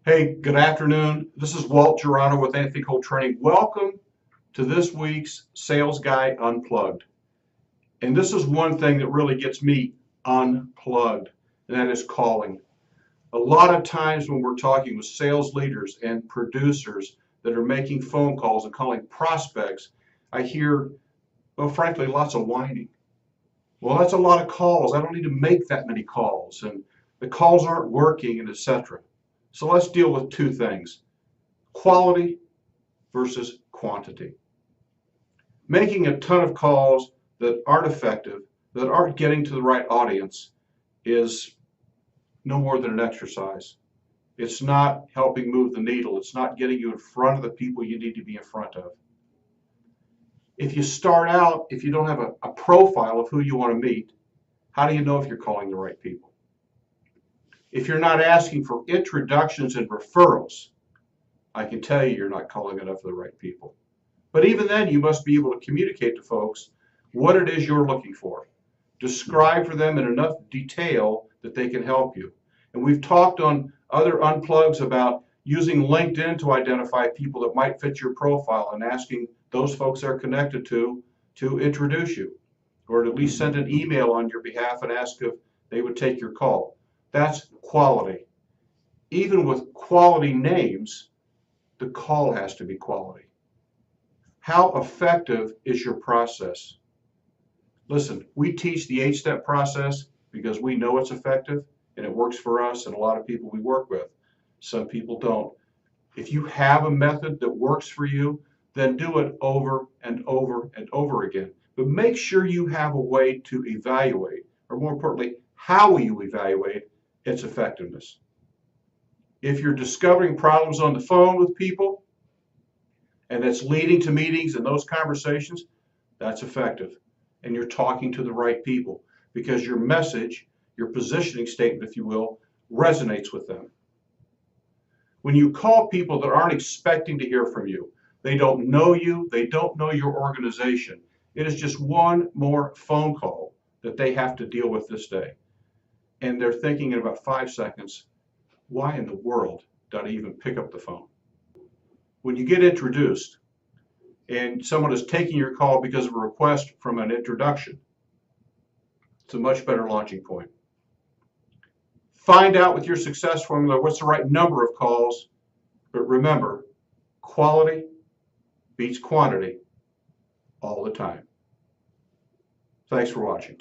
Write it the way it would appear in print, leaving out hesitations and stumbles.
Hey, good afternoon. This is Walt Girano with Anthony Cole Training. Welcome to this week's Sales Guy Unplugged. And this is one thing that really gets me unplugged, and that is calling. A lot of times when we're talking with sales leaders and producers that are making phone calls and calling prospects, I hear, well, frankly, lots of whining. Well, that's a lot of calls. I don't need to make that many calls, and the calls aren't working, and etc. So let's deal with two things: quality versus quantity. Making a ton of calls that aren't effective, that aren't getting to the right audience, is no more than an exercise. It's not helping move the needle. It's not getting you in front of the people you need to be in front of. If you start out, if you don't have a profile of who you want to meet, how do you know if you're calling the right people? If you're not asking for introductions and referrals, I can tell you you're not calling enough of the right people. But even then, you must be able to communicate to folks what it is you're looking for. Describe for them in enough detail that they can help you. And we've talked on other unplugs about using LinkedIn to identify people that might fit your profile and asking those folks they're connected to introduce you, or at least send an email on your behalf and ask if they would take your call. That's quality. Even with quality names, the call has to be quality. How effective is your process? Listen, we teach the 8-step process because we know it's effective and it works for us and a lot of people we work with. Some people don't. If you have a method that works for you, then do it over and over and over again. But make sure you have a way to evaluate, or more importantly, how will you evaluate its effectiveness? If you're discovering problems on the phone with people and it's leading to meetings and those conversations, that's effective. And you're talking to the right people because your message, your positioning statement, if you will, resonates with them. When you call people that aren't expecting to hear from you, they don't know you, they don't know your organization, it is just one more phone call that they have to deal with this day. And they're thinking in about 5 seconds, why in the world did I even pick up the phone? When you get introduced and someone is taking your call because of a request from an introduction, it's a much better launching point. Find out with your success formula what's the right number of calls, but remember, quality beats quantity all the time. Thanks for watching.